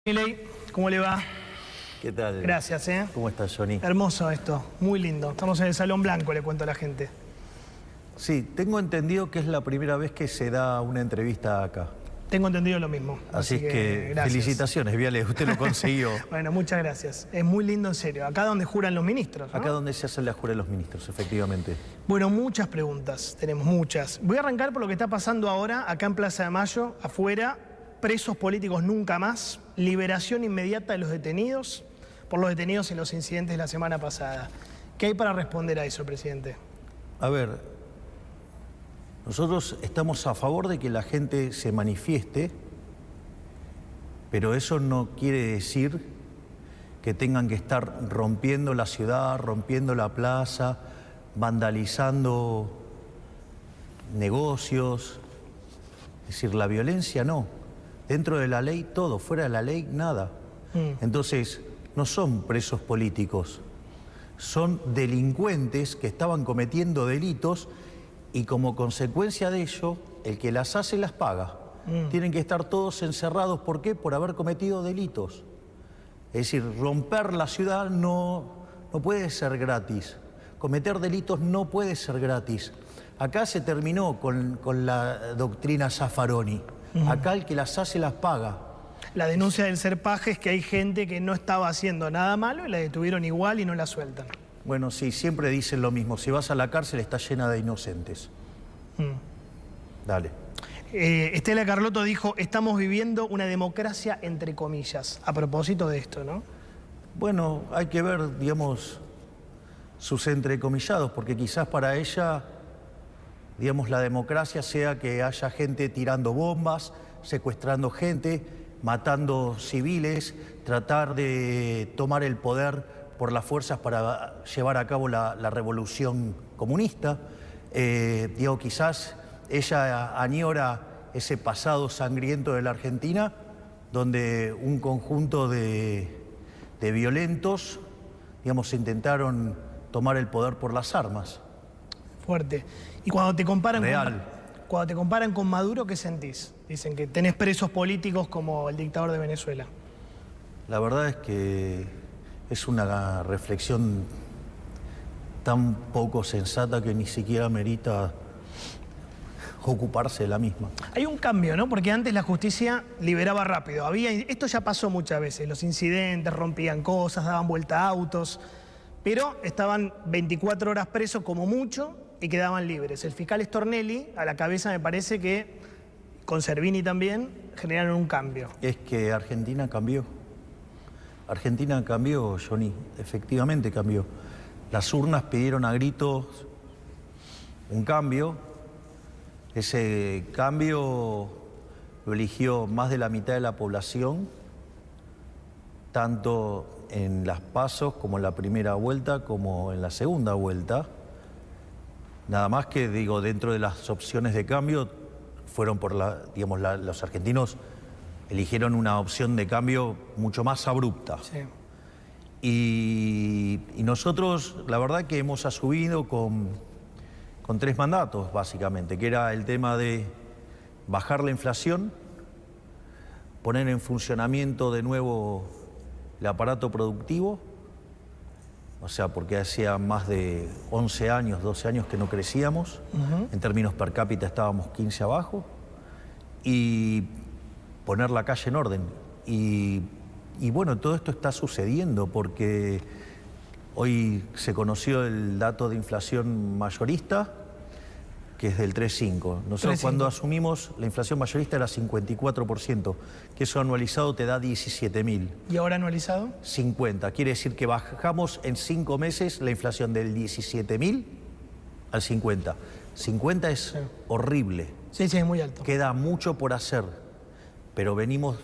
Milei, ¿cómo le va? ¿Qué tal? Gracias, ¿eh? ¿Cómo estás, Johnny? Hermoso esto, muy lindo. Estamos en el Salón Blanco, le cuento a la gente. Sí, tengo entendido que es la primera vez que se da una entrevista acá. Tengo entendido lo mismo. Así es que gracias. Felicitaciones, Viale, usted lo consiguió. Bueno, muchas gracias. Es muy lindo, en serio. Acá donde juran los ministros, ¿no? Acá donde se hace la jura de los ministros, efectivamente. Bueno, muchas preguntas, tenemos muchas. Voy a arrancar por lo que está pasando ahora, acá en Plaza de Mayo, afuera. Presos políticos nunca más, liberación inmediata de los detenidos, por los detenidos en los incidentes de la semana pasada. ¿Qué hay para responder a eso, presidente? A ver, nosotros estamos a favor de que la gente se manifieste, pero eso no quiere decir que tengan que estar rompiendo la ciudad, rompiendo la plaza, vandalizando negocios. Es decir, la violencia no. Dentro de la ley todo, fuera de la ley nada. Entonces, no son presos políticos, son delincuentes que estaban cometiendo delitos y como consecuencia de ello, el que las hace las paga. Tienen que estar todos encerrados, ¿por qué? Por haber cometido delitos. Es decir, romper la ciudad no puede ser gratis. Cometer delitos no puede ser gratis. Acá se terminó con la doctrina Zaffaroni. Acá el que las hace las paga. La denuncia del Serpaje es que hay gente que no estaba haciendo nada malo y la detuvieron igual y no la sueltan. Bueno, sí, siempre dicen lo mismo. Si vas a la cárcel está llena de inocentes. Dale. Estela Carlotto dijo, estamos viviendo una democracia entre comillas, a propósito de esto, ¿no? Bueno, hay que ver, digamos, sus entrecomillados, porque quizás para ella, digamos, la democracia sea que haya gente tirando bombas, secuestrando gente, matando civiles, tratar de tomar el poder por las fuerzas para llevar a cabo la revolución comunista. Digo, quizás ella añora ese pasado sangriento de la Argentina, donde un conjunto de violentos, digamos, intentaron tomar el poder por las armas. Fuerte. Y cuando te comparan Real. Cuando te comparan con Maduro, ¿qué sentís? Dicen que tenés presos políticos como el dictador de Venezuela. La verdad es que es una reflexión tan poco sensata que ni siquiera merita ocuparse de la misma. Hay un cambio, ¿no? Porque antes la justicia liberaba rápido. Esto ya pasó muchas veces. Los incidentes, rompían cosas, daban vuelta a autos, pero estaban 24 horas presos como mucho y quedaban libres. El fiscal Stornelli, a la cabeza, me parece que, con Servini también, generaron un cambio. Es que Argentina cambió. Argentina cambió, Johnny, efectivamente cambió. Las urnas pidieron a gritos un cambio. Ese cambio lo eligió más de la mitad de la población, tanto en las PASO como en la primera vuelta como en la segunda vuelta. Nada más que, digo, dentro de las opciones de cambio fueron por los argentinos eligieron una opción de cambio mucho más abrupta. Sí. Y nosotros, la verdad que hemos asumido con 3 mandatos, básicamente, que era el tema de bajar la inflación, poner en funcionamiento de nuevo el aparato productivo, o sea, porque hacía más de 11 años, 12 años que no crecíamos, en términos per cápita estábamos 15 abajo, y poner la calle en orden. Y bueno, todo esto está sucediendo porque hoy se conoció el dato de inflación mayorista, que es del 3,5. Nosotros 3,5. Cuando asumimos la inflación mayorista era 54%, que eso anualizado te da 17.000. ¿Y ahora anualizado? 50. Quiere decir que bajamos en 5 meses la inflación del 17.000 al 50. 50 es horrible. Sí, es muy alto. Queda mucho por hacer, pero venimos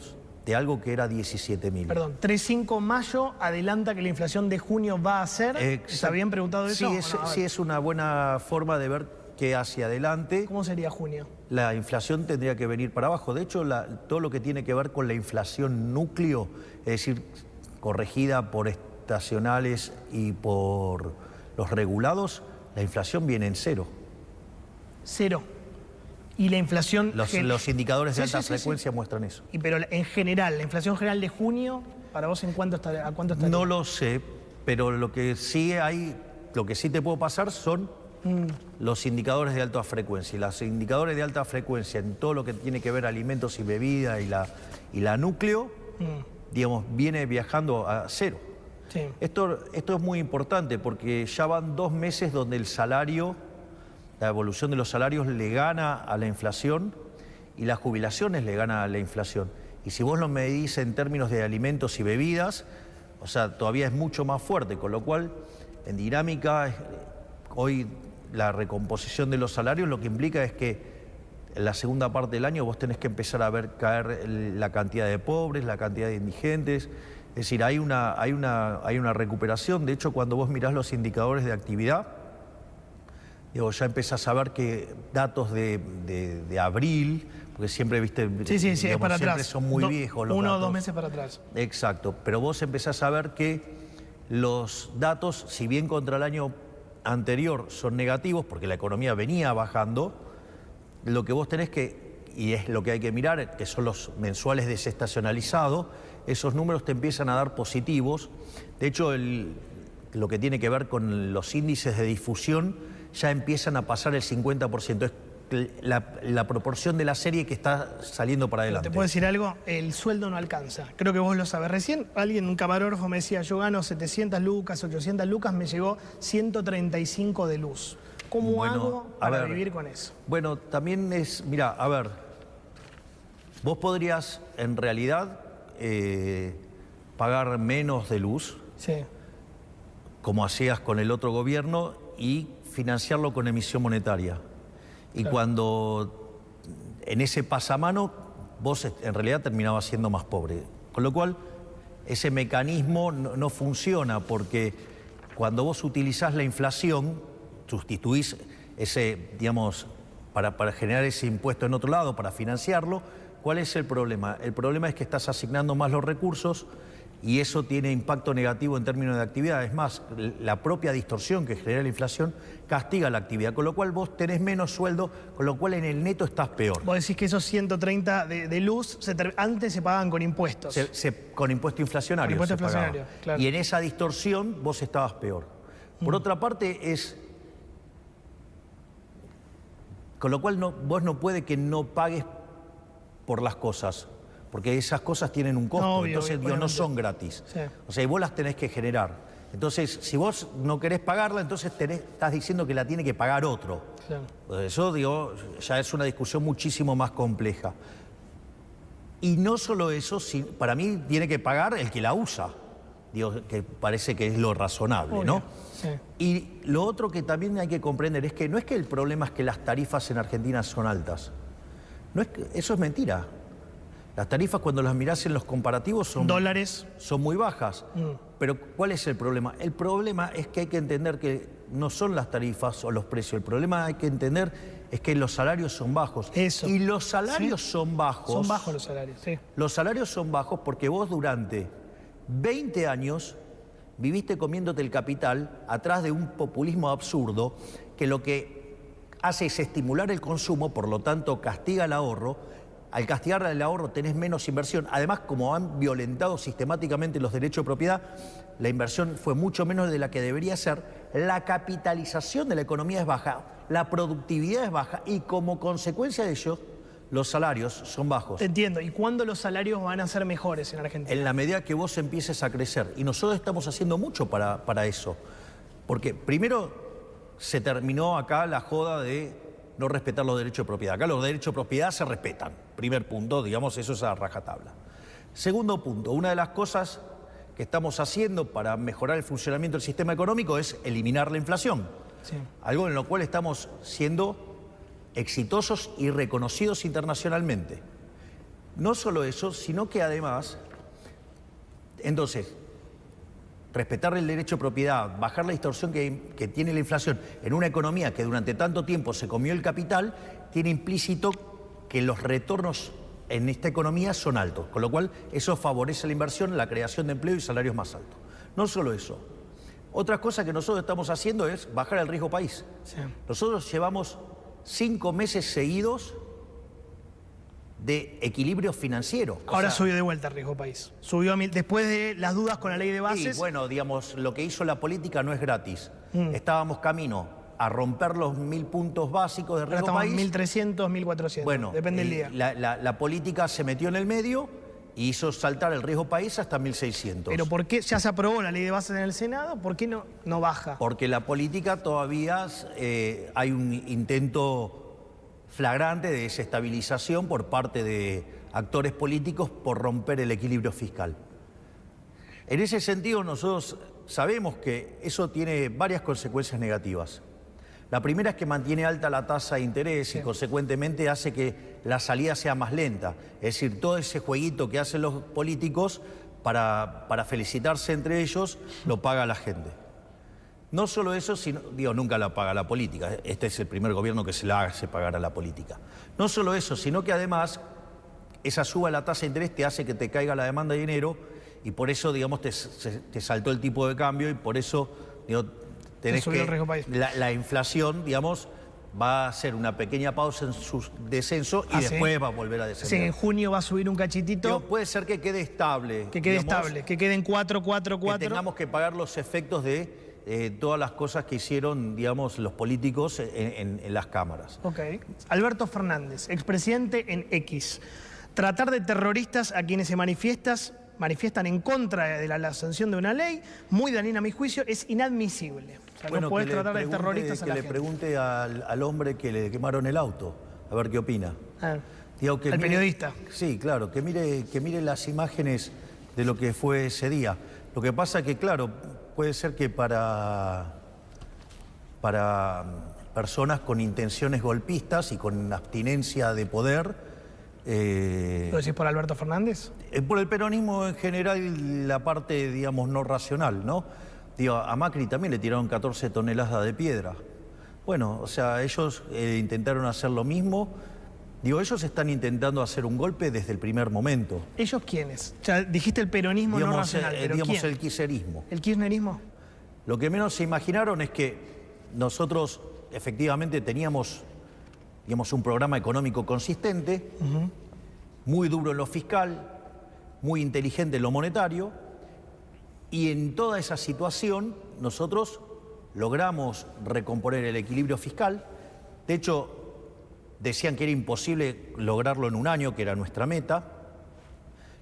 de algo que era 17.000. Perdón, 3,5 mayo adelanta que la inflación de junio va a ser. ¿Se habían preguntado eso? Sí, es una buena forma de ver que hacia adelante ¿Cómo sería junio? la inflación tendría que venir para abajo. De hecho, todo lo que tiene que ver con la inflación núcleo, es decir, corregida por estacionales y por los regulados, la inflación viene en cero. Cero. Y la inflación... Los indicadores de alta sí, frecuencia muestran eso. Pero en general, la inflación general de junio, ¿para vos a cuánto está? No lo sé, pero lo que sí te puedo pasar son los indicadores de alta frecuencia. Y los indicadores de alta frecuencia en todo lo que tiene que ver alimentos y bebidas y la núcleo, digamos, viene viajando a cero. Sí. Esto es muy importante porque ya van 2 meses donde el salario, la evolución de los salarios le gana a la inflación y las jubilaciones le ganan a la inflación. Y si vos lo medís en términos de alimentos y bebidas, o sea, todavía es mucho más fuerte, con lo cual en dinámica hoy la recomposición de los salarios lo que implica es que en la segunda parte del año vos tenés que empezar a ver caer la cantidad de pobres, la cantidad de indigentes. Es decir, hay una recuperación. De hecho, cuando vos mirás los indicadores de actividad, digo, ya empezás a ver que datos de abril, porque siempre, viste, sí, digamos, es para siempre atrás. Son muy viejos los datos. 1 o 2 meses para atrás. Exacto, pero vos empezás a ver que los datos, si bien contra el año anterior son negativos, porque la economía venía bajando, lo que vos tenés y es lo que hay que mirar, que son los mensuales desestacionalizados, esos números te empiezan a dar positivos. De hecho, lo que tiene que ver con los índices de difusión ya empiezan a pasar el 50%. Es la proporción de la serie que está saliendo para adelante. ¿Te puedo decir algo? El sueldo no alcanza. Creo que vos lo sabés. Recién un camarógrafo me decía, yo gano 700 lucas, 800 lucas, me llegó 135 de luz. ¿Cómo hago para vivir con eso? Bueno, también mira, a ver, vos podrías en realidad pagar menos de luz, sí, como hacías con el otro gobierno, y financiarlo con emisión monetaria. Y claro, cuando en ese pasamano vos en realidad terminabas siendo más pobre. Con lo cual ese mecanismo no funciona, porque cuando vos utilizás la inflación, sustituís ese, digamos, para generar ese impuesto en otro lado, para financiarlo. ¿Cuál es el problema? El problema es que estás asignando más los recursos y eso tiene impacto negativo en términos de actividad. Es más, la propia distorsión que genera la inflación castiga la actividad, con lo cual vos tenés menos sueldo, con lo cual en el neto estás peor. Vos decís que esos 130 de luz antes se pagaban con impuestos. Con impuesto inflacionario. Con impuesto inflacionario, claro. Y en esa distorsión vos estabas peor. Por otra parte con lo cual vos no puede que no pagues por las cosas, porque esas cosas tienen un costo, obvio, entonces no son gratis. Sí. O sea, y vos las tenés que generar. Entonces, si vos no querés pagarla, entonces estás diciendo que la tiene que pagar otro. Claro. Eso, digo, ya es una discusión muchísimo más compleja. Y no solo eso, para mí tiene que pagar el que la usa. Digo, que parece que es lo razonable, obvio, ¿no? Sí. Y lo otro que también hay que comprender es que no es que el problema es que las tarifas en Argentina son altas. Eso es mentira. Las tarifas, cuando las mirás en los comparativos, son muy bajas. Pero ¿cuál es el problema? El problema es que hay que entender que no son las tarifas o los precios. El problema hay que entender es que los salarios son bajos. Eso. Y los salarios son bajos. Son bajos los salarios, sí. Los salarios son bajos porque vos durante 20 años viviste comiéndote el capital atrás de un populismo absurdo que lo que hace es estimular el consumo, por lo tanto castiga el ahorro. Al castigar el ahorro tenés menos inversión. Además, como han violentado sistemáticamente los derechos de propiedad, la inversión fue mucho menos de la que debería ser. La capitalización de la economía es baja, la productividad es baja y como consecuencia de ello, los salarios son bajos. Entiendo. ¿Y cuándo los salarios van a ser mejores en Argentina? En la medida que vos empieces a crecer. Y nosotros estamos haciendo mucho para eso. Porque primero se terminó acá la joda de no respetar los derechos de propiedad. Acá los derechos de propiedad se respetan. Primer punto, digamos, eso es a rajatabla. Segundo punto, una de las cosas que estamos haciendo para mejorar el funcionamiento del sistema económico es eliminar la inflación. Sí. Algo en lo cual estamos siendo exitosos y reconocidos internacionalmente. No solo eso, sino que además, entonces, respetar el derecho de propiedad, bajar la distorsión que tiene la inflación en una economía que durante tanto tiempo se comió el capital, tiene implícito que los retornos en esta economía son altos, con lo cual eso favorece la inversión, la creación de empleo y salarios más altos. No solo eso. Otra cosa que nosotros estamos haciendo es bajar el riesgo país. Sí. Nosotros llevamos 5 meses seguidos de equilibrio financiero. Ahora subió de vuelta el riesgo país. Subió después de las dudas con la ley de bases. Y bueno, digamos, lo que hizo la política no es gratis. Estábamos camino a romper los 1000 puntos básicos de riesgo país. 1300, 1400, bueno, depende del día. La política se metió en el medio y hizo saltar el riesgo país hasta 1600. Pero ¿por qué ya se aprobó la ley de bases en el Senado? ¿Por qué no baja? Porque la política todavía hay un intento flagrante de desestabilización por parte de actores políticos por romper el equilibrio fiscal. En ese sentido, nosotros sabemos que eso tiene varias consecuencias negativas. La primera es que mantiene alta la tasa de interés y consecuentemente hace que la salida sea más lenta. Es decir, todo ese jueguito que hacen los políticos para felicitarse entre ellos, lo paga la gente. No solo eso, sino, nunca la paga la política. Este es el primer gobierno que se la hace pagar a la política. No solo eso, sino que además esa suba de la tasa de interés te hace que te caiga la demanda de dinero y por eso, te saltó el tipo de cambio y por eso, tenés que la inflación, va a hacer una pequeña pausa en su descenso y después va a volver a descender. Sí, en junio va a subir un cachitito. Puede ser que quede estable. Que quede estable, que quede en 4, 4, 4. Que tengamos que pagar los efectos de todas las cosas que hicieron, los políticos en las cámaras. Ok. Alberto Fernández, expresidente en X. Tratar de terroristas a quienes se manifiestan en contra de la sanción de una ley, muy dañina a mi juicio, es inadmisible. O sea, no podés tratar de terroristas a la gente. Que le pregunte al hombre que le quemaron el auto, a ver qué opina. Al periodista. Sí, claro, que mire las imágenes de lo que fue ese día. Lo que pasa es que, claro, puede ser que para personas con intenciones golpistas y con abstinencia de poder... ¿Lo decís por Alberto Fernández? Por el peronismo en general, la parte, no racional, ¿no? A Macri también le tiraron 14 toneladas de piedra. Bueno, o sea, ellos intentaron hacer lo mismo. Ellos están intentando hacer un golpe desde el primer momento. ¿Ellos quiénes? O sea, dijiste el peronismo no racional, pero ¿quién? El kirchnerismo. ¿El kirchnerismo? Lo que menos se imaginaron es que nosotros efectivamente teníamos, un programa económico consistente, muy duro en lo fiscal, muy inteligente en lo monetario, y en toda esa situación nosotros logramos recomponer el equilibrio fiscal. De hecho, decían que era imposible lograrlo en un año, que era nuestra meta.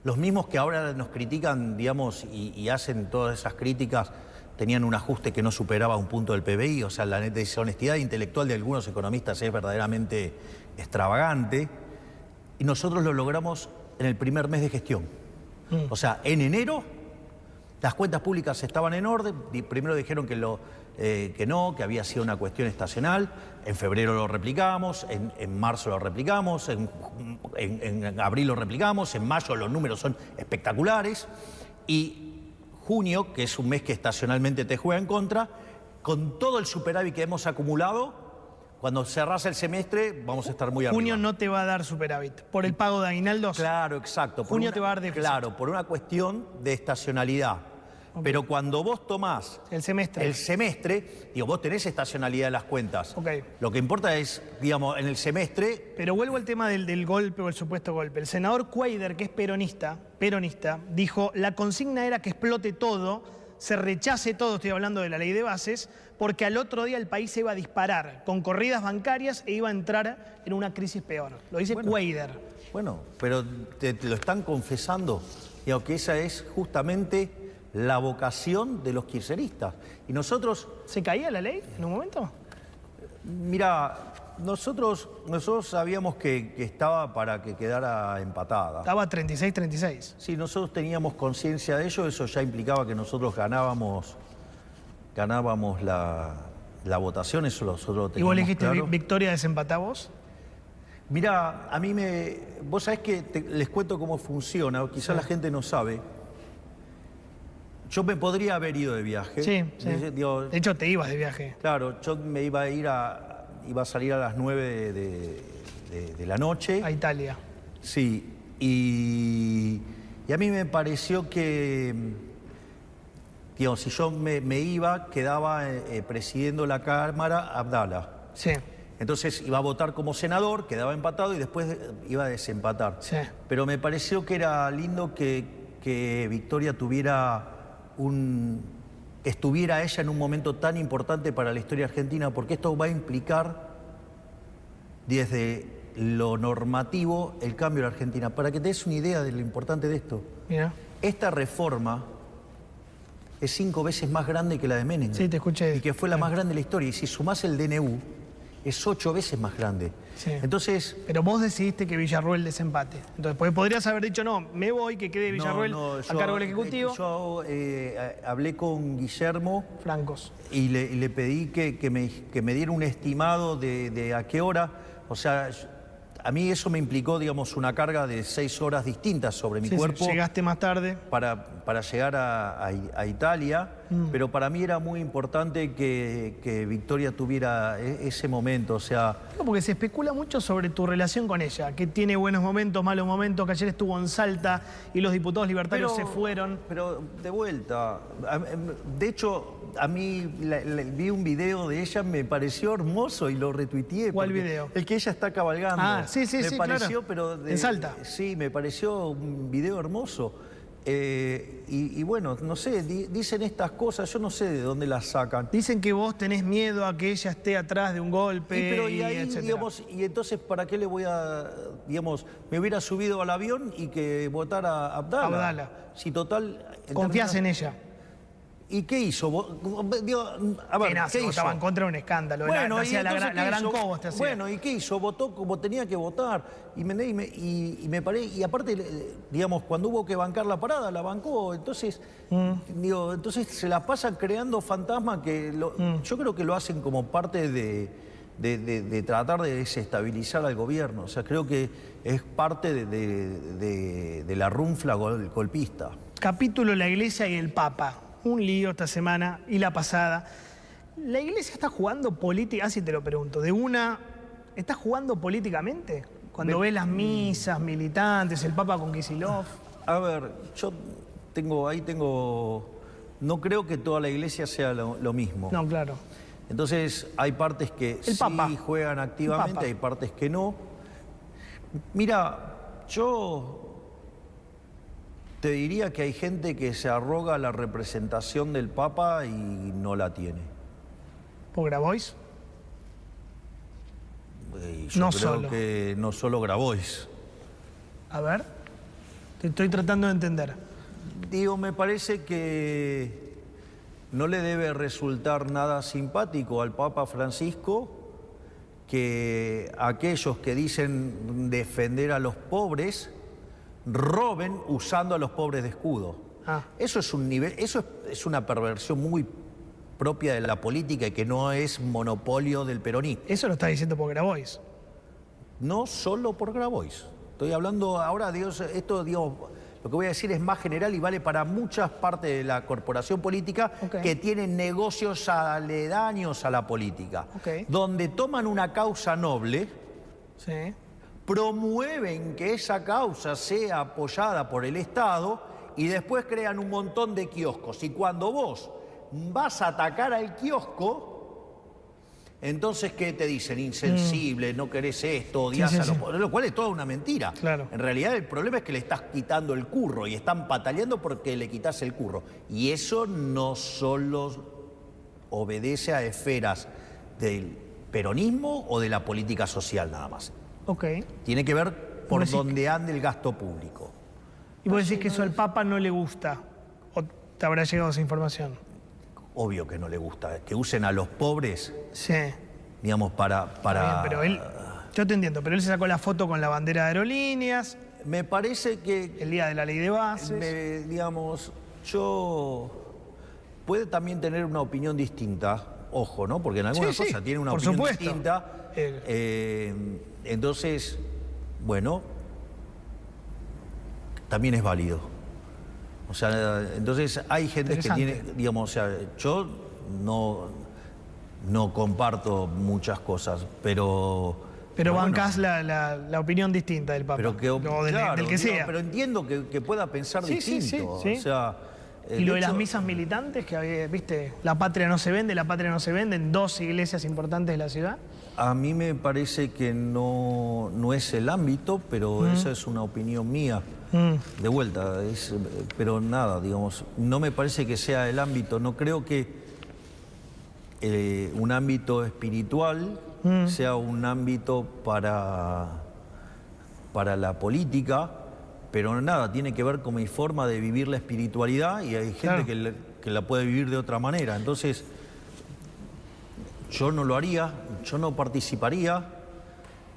Los mismos que ahora nos critican, y hacen todas esas críticas, tenían un ajuste que no superaba un punto del PBI, o sea, la deshonestidad intelectual de algunos economistas es verdaderamente extravagante, y nosotros lo logramos en el primer mes de gestión. O sea, en enero las cuentas públicas estaban en orden, primero dijeron que había sido una cuestión estacional, en febrero lo replicamos, en marzo lo replicamos, en abril lo replicamos, en mayo los números son espectaculares, y junio, que es un mes que estacionalmente te juega en contra, con todo el superávit que hemos acumulado, cuando cerrás el semestre vamos a estar muy arriba. Junio no te va a dar superávit, por el pago de aguinaldos. Claro, exacto. Junio te va a dar déficit. Claro, por una cuestión de estacionalidad. Okay. Pero cuando vos tomás el semestre, vos tenés estacionalidad de las cuentas. Okay. Lo que importa es, en el semestre... Pero vuelvo al tema del golpe o el supuesto golpe. El senador Cuader, que es peronista, dijo, la consigna era que explote todo, se rechace todo, estoy hablando de la ley de bases, porque al otro día el país se iba a disparar con corridas bancarias e iba a entrar en una crisis peor. Lo dice Cuader. Bueno, pero te lo están confesando, que esa es justamente la vocación de los kirchneristas. Y nosotros... ¿Se caía la ley en un momento? Mira, nosotros sabíamos que estaba para que quedara empatada. Estaba 36-36. Sí, nosotros teníamos conciencia de ello, eso ya implicaba que nosotros ganábamos la votación, eso nosotros lo teníamos. ¿Y vos le dijiste claro. victoria desempatá vos? Mirá, a mí vos sabés que les cuento cómo funciona, quizás la gente no sabe. Yo me podría haber ido de viaje. Sí. De hecho, te ibas de viaje. Claro, yo me iba a salir a las 9 de la noche. A Italia. Sí, y a mí me pareció que, si yo me iba, quedaba presidiendo la Cámara Abdala. Sí. Entonces iba a votar como senador, quedaba empatado y después iba a desempatar. Sí. Pero me pareció que era lindo que Victoria estuviera ella en un momento tan importante para la historia argentina, porque esto va a implicar desde lo normativo el cambio en la Argentina. Para que te des una idea de lo importante de esto, Mira. esta reforma es 5 veces más grande que la de Menem. Sí, te escuché. Y que fue la más grande de la historia. Y si sumás el DNU, es 8 veces más grande. Sí. Entonces... Pero vos decidiste que Villarroel desempate. Entonces, porque podrías haber dicho, no, me voy, que quede Villarroel a cargo del Ejecutivo. Yo hablé con Guillermo Francos. y le pedí que me diera un estimado de a qué hora. O sea, a mí eso me implicó, digamos, una carga de 6 horas distintas sobre mi cuerpo. Sí, llegaste más tarde. Para llegar a Italia, pero para mí era muy importante que Victoria tuviera ese momento, o sea... Porque se especula mucho sobre tu relación con ella, que tiene buenos momentos, malos momentos, que ayer estuvo en Salta y los diputados libertarios se fueron. Pero de vuelta, de hecho, a mí vi un video de ella, me pareció hermoso y lo retuiteé. ¿Cuál video? El que ella está cabalgando. Ah, sí, me pareció, claro. pero en Salta. Sí, me pareció un video hermoso. Y bueno, no sé, dicen estas cosas, yo no sé de dónde las sacan. Dicen que vos tenés miedo a que ella esté atrás de un golpe, y ahí, etcétera. digamos, y entonces, ¿para qué le voy a, digamos, me hubiera subido al avión y que votara a Abdala? Si total... ¿Confías en ella? ¿Y qué hizo? Digo, a ver, ¿qué hizo? Votaba en contra de un escándalo. Bueno, la gran Cobos te hacía. Bueno, ¿y qué hizo? Votó como tenía que votar. Y me paré, y aparte, digamos, cuando hubo que bancar la parada, la bancó. Entonces, digo, entonces se la pasan creando fantasmas que yo creo que lo hacen como parte de tratar de desestabilizar al gobierno. O sea, creo que es parte de la runfla golpista. Capítulo La Iglesia y el Papa. Un lío esta semana y la pasada. ¿La Iglesia está jugando política? Así te lo pregunto. ¿Está jugando políticamente? Cuando ves las misas, militantes, el Papa con Kicillof. A ver, yo tengo... No creo que toda la Iglesia sea lo mismo. No, claro. Entonces, hay partes que sí juegan activamente, hay partes que no. Mira, yo... te diría que hay gente que se arroga la representación del Papa y no la tiene. ¿Por Grabois? Yo creo que no solo Grabois. A ver, te estoy tratando de entender. Digo, me parece que no le debe resultar nada simpático al Papa Francisco que aquellos que dicen defender a los pobres roben usando a los pobres de escudo. Eso es un nivel, eso es una perversión muy propia de la política y que no es monopolio del peronismo. Eso lo está diciendo por Grabois. No solo por Grabois. Estoy hablando ahora, esto, digamos, lo que voy a decir es más general y vale para muchas partes de la corporación política que tienen negocios aledaños a la política, donde toman una causa noble, promueven que esa causa sea apoyada por el Estado y después crean un montón de kioscos. Y cuando vos vas a atacar al kiosco, entonces, ¿qué te dicen? Insensible, no querés esto, odias a los pobres, lo cual es toda una mentira. Claro. En realidad el problema es que le estás quitando el curro y están pataleando porque le quitas el curro. Y eso no solo obedece a esferas del peronismo o de la política social nada más. Tiene que ver por dónde ande el gasto público. ¿Y vos decís que eso al Papa no le gusta? ¿O te habrá llegado esa información? Obvio que no le gusta. Que usen a los pobres, digamos, para... Bien, pero él, yo te entiendo, pero él se sacó la foto con la bandera de Aerolíneas. Me parece que... El día de la ley de bases. Digamos, puede también tener una opinión distinta, ojo, ¿no? Porque en algunas cosas tiene una opinión distinta. Entonces, bueno, también es válido. O sea, entonces hay gente que tiene, digamos, o sea, yo no comparto muchas cosas, pero bancás la opinión distinta del Papa, del que sea. Pero entiendo que pueda pensar distinto. O sea, y lo de las misas militantes, que viste, la patria no se vende en 2 iglesias importantes de la ciudad. A mí me parece que no es el ámbito, pero esa es una opinión mía. De vuelta, pero nada, digamos, no me parece que sea el ámbito. No creo que un ámbito espiritual sea un ámbito para la política, pero nada, tiene que ver con mi forma de vivir la espiritualidad y hay gente que la puede vivir de otra manera. Entonces, yo no lo haría, yo no participaría,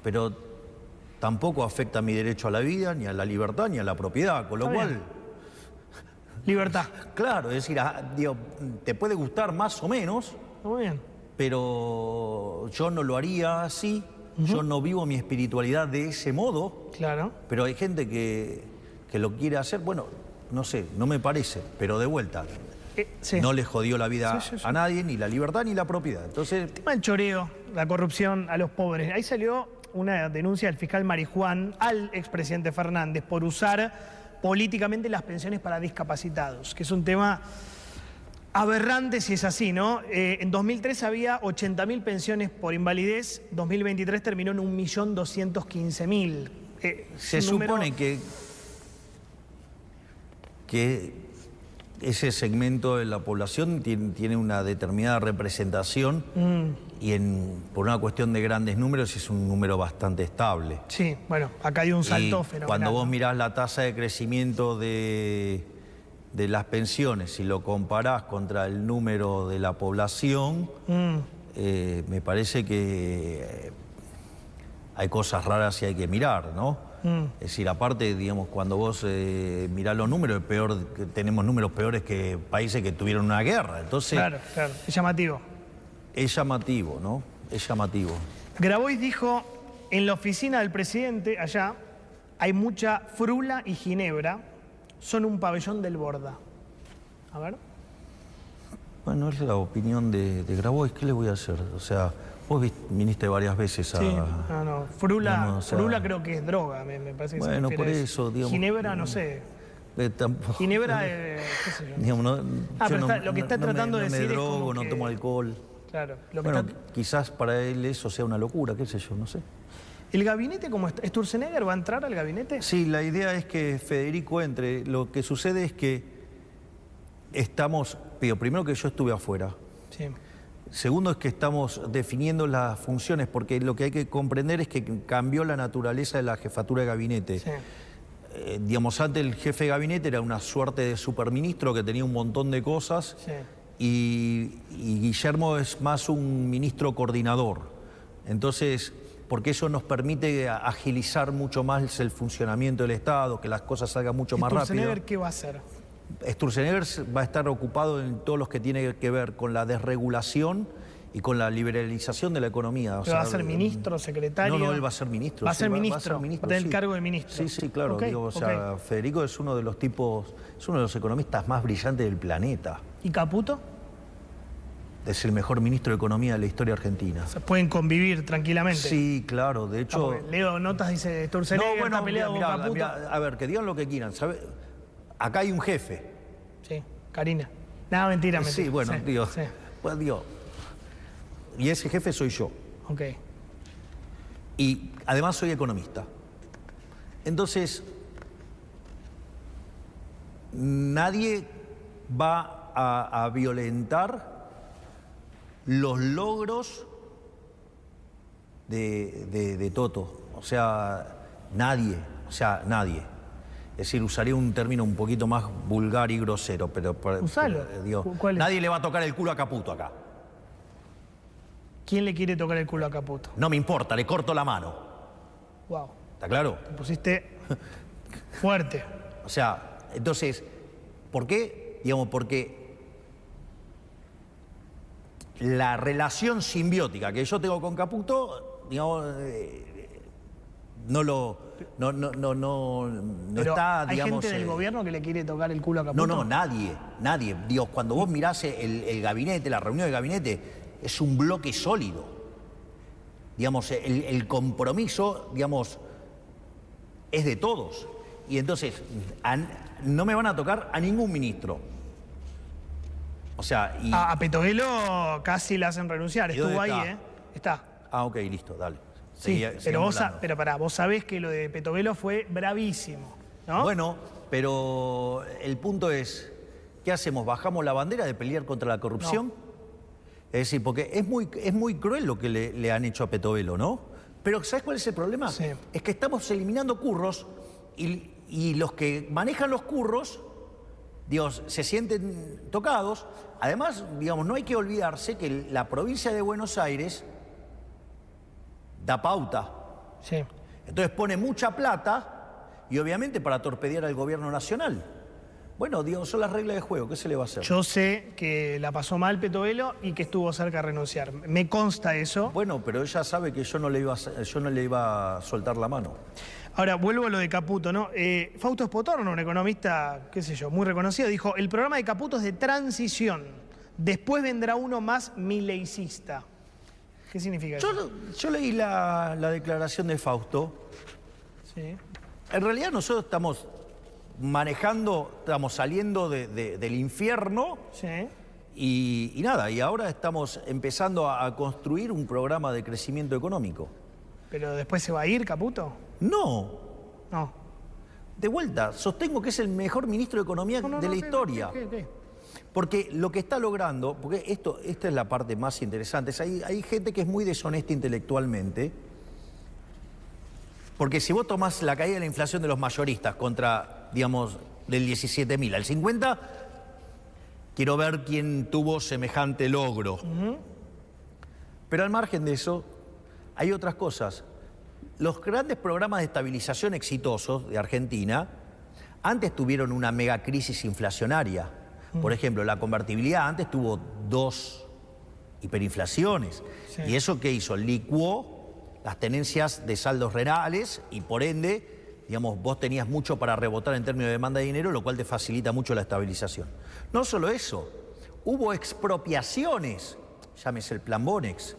pero tampoco afecta mi derecho a la vida, ni a la libertad, ni a la propiedad, con lo cual... Libertad. Claro, es decir, digo, te puede gustar más o menos, Muy bien. pero yo no lo haría así, yo no vivo mi espiritualidad de ese modo, Claro. pero hay gente que lo quiere hacer, bueno, no sé, no me parece, pero de vuelta, Sí. no le jodió la vida Sí. a nadie, ni la libertad ni la propiedad. Entonces, El tema del choreo, la corrupción a los pobres. Ahí salió una denuncia del fiscal Marijuán al expresidente Fernández por usar políticamente las pensiones para discapacitados, que es un tema aberrante si es así, ¿no? En 2003 había 80.000 pensiones por invalidez, 2023 terminó en 1.215.000. se supone que ese segmento de la población tiene una determinada representación y por una cuestión de grandes números es un número bastante estable. Sí, bueno, acá hay un salto Y fenomenal. cuando vos ¿no? mirás la tasa de crecimiento de las pensiones y lo comparás contra el número de la población, me parece que hay cosas raras y hay que mirar, ¿no? Es decir, aparte, digamos, cuando vos mirás los números, tenemos números peores que países que tuvieron una guerra. Entonces, Claro, es llamativo. es llamativo, ¿no? Es llamativo. Grabois dijo, en la oficina del presidente, allá, hay mucha frula y ginebra, son un pabellón del Borda. A ver. Bueno, es la opinión de Grabois, ¿qué le voy a hacer? O sea, vos viniste varias veces a... Sí, no. Frula, digamos, o sea, frula creo que es droga, me parece que se Bueno, refiere por a eso, digamos... Ginebra, no sé. Tampoco, Ginebra, qué sé yo. digamos, no, pero yo lo que está tratando de no me decir es drogo, como no que- tomo alcohol. Claro, lo que Bueno, está... quizás para él eso sea una locura, qué sé yo, no sé. ¿El gabinete cómo está? ¿Sturzenegger va a entrar al gabinete? Sí, la idea es que Federico entre. Lo que sucede es que estamos... Primero que yo estuve afuera. Sí. Segundo es que estamos definiendo las funciones, porque lo que hay que comprender es que cambió la naturaleza de la jefatura de gabinete. Sí. Digamos, antes el jefe de gabinete era una suerte de superministro que tenía un montón de cosas. Sí. Y Guillermo es más un ministro coordinador. Entonces, porque eso nos permite agilizar mucho más el funcionamiento del Estado, que las cosas salgan mucho más rápido. ¿Sturzenegger qué va a hacer? Sturzenegger va a estar ocupado en todos los que tiene que ver con la desregulación y con la liberalización de la economía. ¿Va a ser ministro, secretario? No, él va a ser ministro. Va a ser sí, ministro, va a tener el sí. cargo de ministro. Sí, sí, claro. Ok, Digo, o sea, ok. Federico es uno de los tipos, es uno de los economistas más brillantes del planeta. ¿Y Caputo? Es el mejor ministro de Economía de la historia argentina. Se pueden convivir tranquilamente. Sí, claro, de hecho... Porque leo notas, dice Sturzenegger está peleado con Caputo. mirá, a ver, que digan lo que quieran, ¿sabe? Acá hay un jefe. Sí, Karina. Nada, mentira, mentira. Sí, bueno, digo, Sí, pues digo, y ese jefe soy yo. ok. Y además soy economista. Entonces, nadie va a violentar los logros de Toto. O sea, nadie. Es decir, usaría un término un poquito más vulgar y grosero, pero... Usalo. digo, ¿Cuál es? nadie le va a tocar el culo a Caputo acá. ¿Quién le quiere tocar el culo a Caputo? No me importa, le corto la mano. Wow, ¿Está claro? te pusiste fuerte. O sea, entonces, ¿por qué? Digamos, porque la relación simbiótica que yo tengo con Caputo, digamos, no Pero está, hay digamos... gente del gobierno que le quiere tocar el culo a Caputo. No, nadie. Digo, cuando vos mirás el gabinete, la reunión del gabinete, es un bloque sólido. Digamos, el compromiso, digamos, es de todos. Y entonces, no me van a tocar a ningún ministro. O sea, y... A Petoguelo casi le hacen renunciar. ¿Y dónde Estuvo ahí, está? ¿eh? Está. Ah, ok, listo, dale. Sí, Sigamos hablando. pero pará, vos sabés que lo de Petovelo fue bravísimo, ¿no? Bueno, pero el punto es, ¿qué hacemos? ¿Bajamos la bandera de pelear contra la corrupción? No. Es decir, porque es muy cruel lo que le han hecho a Petovelo, ¿no? Pero ¿sabes cuál es el problema? Sí. Es que estamos eliminando curros y los que manejan los curros, Dios, se sienten tocados. Además, digamos, no hay que olvidarse que la provincia de Buenos Aires da pauta. Sí. Entonces pone mucha plata y obviamente para torpedear al gobierno nacional. Bueno, digamos, son las reglas de juego, ¿qué se le va a hacer? Yo sé que la pasó mal Petovelo y que estuvo cerca de renunciar. Me consta eso. Bueno, pero ella sabe que yo no le iba a soltar la mano. Ahora, vuelvo a lo de Caputo, ¿no? Fausto Espotorno, un economista, qué sé yo, muy reconocido, dijo, el programa de Caputo es de transición. Después vendrá uno más mileicista. ¿Qué significa eso? Yo leí la declaración de Fausto. Sí. En realidad nosotros estamos estamos saliendo del infierno Sí. y nada, y ahora estamos empezando a construir un programa de crecimiento económico. ¿Pero después se va a ir Caputo? No, No. de vuelta, sostengo que es el mejor ministro de Economía de la historia. Ok. Porque lo que está logrando, porque esta es la parte más interesante, hay gente que es muy deshonesta intelectualmente, porque si vos tomás la caída de la inflación de los mayoristas contra, digamos, del 17.000 al 50, quiero ver quién tuvo semejante logro. Pero al margen de eso, hay otras cosas. Los grandes programas de estabilización exitosos de Argentina antes tuvieron una mega crisis inflacionaria. Por ejemplo, la convertibilidad antes tuvo 2 hiperinflaciones. Sí. ¿Y eso qué hizo? Licuó las tenencias de saldos reales y por ende, digamos, vos tenías mucho para rebotar en términos de demanda de dinero, lo cual te facilita mucho la estabilización. No solo eso, hubo expropiaciones, llámese el Plan Bonex.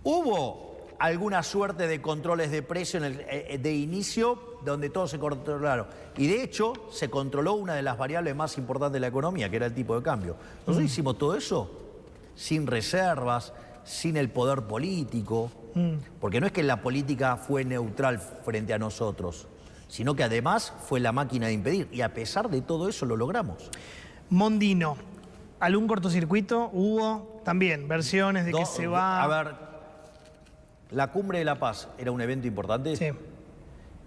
Hubo alguna suerte de controles de precio de inicio donde todo se controlaron. Y de hecho se controló una de las variables más importantes de la economía, que era el tipo de cambio. Nosotros hicimos todo eso sin reservas, sin el poder político, porque no es que la política fue neutral frente a nosotros, sino que además fue la máquina de impedir. Y a pesar de todo eso lo logramos. Mondino, ¿algún cortocircuito? Hubo también versiones de que se va... A ver, la Cumbre de la Paz era un evento importante. Sí.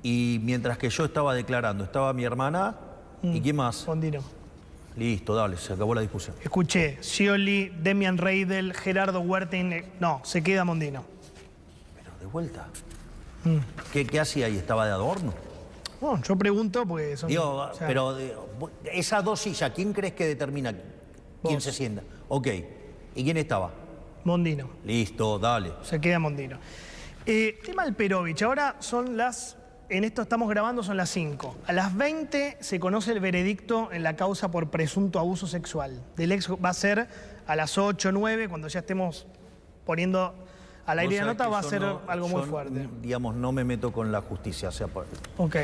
Y mientras que yo estaba declarando, estaba mi hermana y ¿quién más? Mondino. Listo, dale, se acabó la discusión. Escuché, Scioli, Demian Reidel, Gerardo Huertin... No, se queda Mondino. Pero de vuelta. ¿Qué hacía ahí? ¿Estaba de adorno? Bueno, yo pregunto porque son... Digo, o sea, pero esas dos sillas, ¿quién crees que determina quién Vos. se sienta? Ok. ¿Y quién estaba? Mondino. Listo, dale. Se queda Mondino. Tema Alperovich, ahora son las... En esto estamos grabando, son las 5. A las 20 se conoce el veredicto en la causa por presunto abuso sexual. Del ex va a ser a las 8, 9, cuando ya estemos poniendo al aire la nota, va a ser algo muy fuerte. Digamos, no me meto con la justicia. O sea, Ok.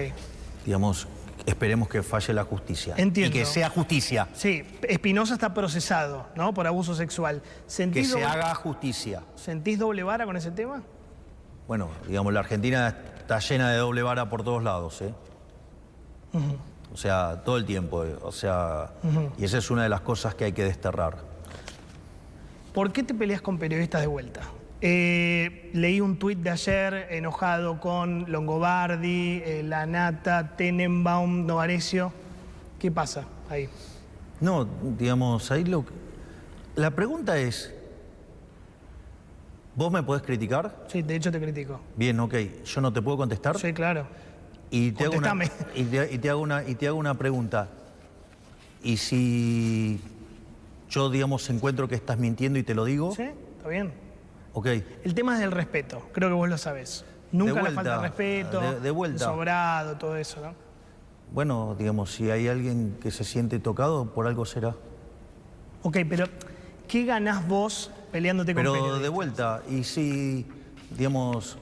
digamos, esperemos que falle la justicia. Entiendo. Y que sea justicia. Sí, Espinosa está procesado, ¿no? Por abuso sexual. Que se haga justicia. ¿Sentís doble vara con ese tema? Bueno, digamos, la Argentina está llena de doble vara por todos lados, ¿eh? O sea, todo el tiempo, o sea, y esa es una de las cosas que hay que desterrar. ¿Por qué te peleas con periodistas de vuelta? Leí un tuit de ayer enojado con Longobardi, Lanata, Tenenbaum, Novarecio. ¿Qué pasa ahí? No, digamos, ahí la pregunta es, ¿vos me podés criticar? Sí, de hecho te critico. Bien, ok, ¿yo no te puedo contestar? Sí, claro. Y te hago Contestame. y te hago una pregunta. ¿Y si yo, digamos, encuentro que estás mintiendo y te lo digo? ¿Sí? ¿Está bien? Ok. El tema es del respeto. Creo que vos lo sabés. Nunca la vuelta, falta de respeto, de vuelta. sobrado, todo eso, ¿no? Bueno, digamos, si hay alguien que se siente tocado, por algo será. Ok, pero ¿qué ganás vos peleándote con Pero periodistas? de vuelta, y si, digamos,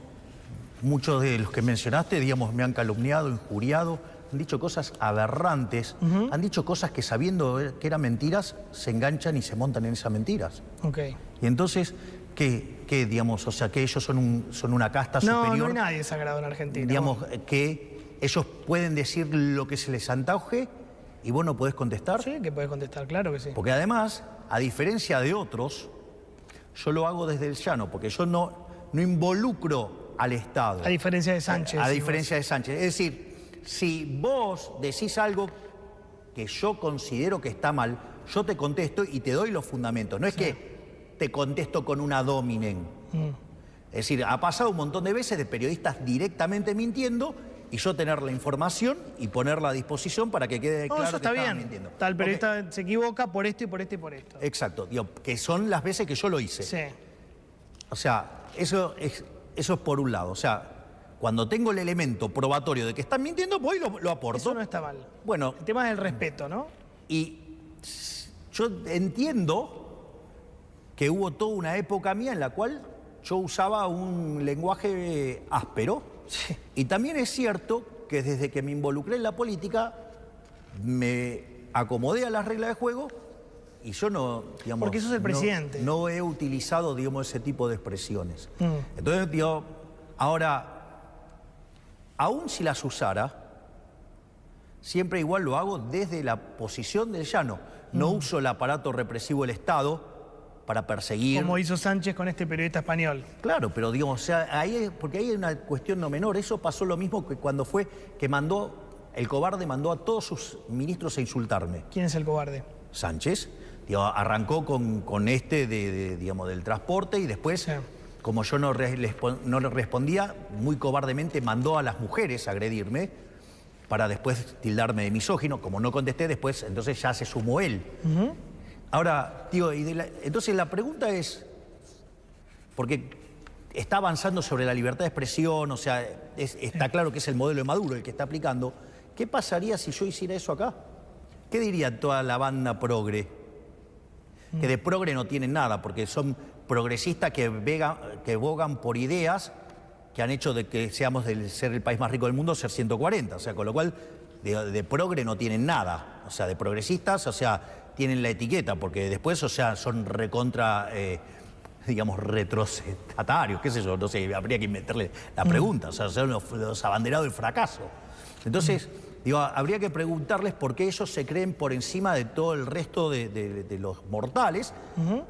muchos de los que mencionaste, digamos, me han calumniado, injuriado, han dicho cosas aberrantes, han dicho cosas que sabiendo que eran mentiras, se enganchan y se montan en esas mentiras. Ok. Y entonces, digamos, o sea, que ellos son una casta superior. No hay nadie sagrado en Argentina. Digamos, que ellos pueden decir lo que se les antoje y vos no podés contestar. Sí, que podés contestar, claro que sí. Porque además, a diferencia de otros, yo lo hago desde el llano, porque yo no involucro al Estado. A diferencia de Sánchez. A diferencia de Sánchez. Es decir, si vos decís algo que yo considero que está mal, yo te contesto y te doy los fundamentos. No es que te contesto con una dominen. Es decir, ha pasado un montón de veces de periodistas directamente mintiendo y yo tener la información y ponerla a disposición para que quede claro eso está que estaban bien. mintiendo. Tal periodista se equivoca por esto y por esto y por esto. Exacto, digo, que son las veces que yo lo hice. Sí. O sea, eso es por un lado. O sea, cuando tengo el elemento probatorio de que están mintiendo, voy y lo aporto. Eso no está mal. Bueno. El tema es el respeto, ¿no? Y yo entiendo que hubo toda una época mía en la cual yo usaba un lenguaje áspero. Sí. Y también es cierto que desde que me involucré en la política, me acomodé a las reglas de juego y yo no, digamos... Porque sos el presidente. No he utilizado, digamos, ese tipo de expresiones. Entonces, digo, ahora, aún si las usara, siempre igual lo hago desde la posición del llano. No uso el aparato represivo del Estado para perseguir... Como hizo Sánchez con este periodista español. Claro, pero digamos, o sea, porque ahí hay una cuestión no menor. Eso pasó lo mismo que cuando fue que el cobarde mandó a todos sus ministros a insultarme. ¿Quién es el cobarde? Sánchez. Digo, arrancó con digamos, del transporte y después, como yo no le respondía, muy cobardemente mandó a las mujeres a agredirme para después tildarme de misógino. Como no contesté después, entonces ya se sumó él. Ahora, digo, entonces la pregunta es, porque está avanzando sobre la libertad de expresión, o sea, está claro que es el modelo de Maduro el que está aplicando. ¿Qué pasaría si yo hiciera eso acá? ¿Qué diría toda la banda progre? Que de progre no tienen nada, porque son progresistas que bogan por ideas que han hecho de que seamos de ser el país más rico del mundo, ser 140. O sea, con lo cual, de progre no tienen nada. O sea, de progresistas, o sea, tienen la etiqueta, porque después, o sea, son recontra, digamos, retrocedatarios, qué sé yo, no sé, habría que inventarle la pregunta, o sea, son los abanderados del fracaso. Entonces, digo, habría que preguntarles por qué ellos se creen por encima de todo el resto de los mortales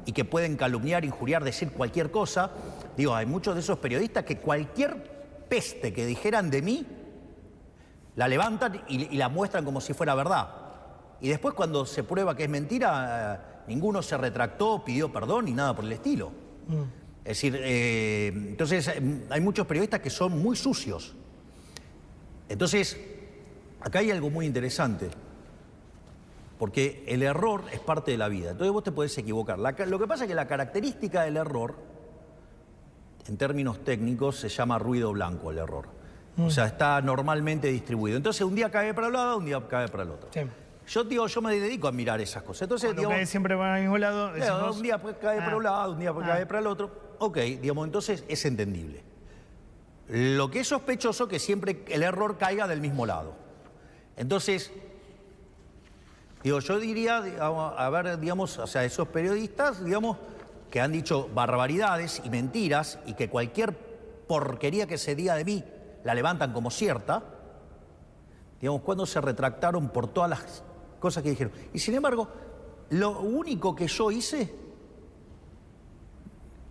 y que pueden calumniar, injuriar, decir cualquier cosa. Digo, hay muchos de esos periodistas que cualquier peste que dijeran de mí, la levantan y la muestran como si fuera verdad. Y después cuando se prueba que es mentira, ninguno se retractó, pidió perdón ni nada por el estilo. Es decir, entonces hay muchos periodistas que son muy sucios. Entonces, acá hay algo muy interesante, porque el error es parte de la vida. Entonces vos te podés equivocar. Lo que pasa es que la característica del error, en términos técnicos, se llama ruido blanco el error. O sea, está normalmente distribuido. Entonces un día cae para un lado, un día cae para el otro. Sí. Yo me dedico a mirar esas cosas. Entonces, Cuando cae siempre para el mismo lado. Un día cae para un lado, un día cae para el otro. Ok, digamos, entonces es entendible. Lo que es sospechoso es que siempre el error caiga del mismo lado. Entonces, digo, yo diría, a ver, digamos, o sea, esos periodistas, digamos, que han dicho barbaridades y mentiras y que cualquier porquería que se diga de mí la levantan como cierta, digamos, cuando se retractaron por todas las cosas que dijeron. Y sin embargo, lo único que yo hice,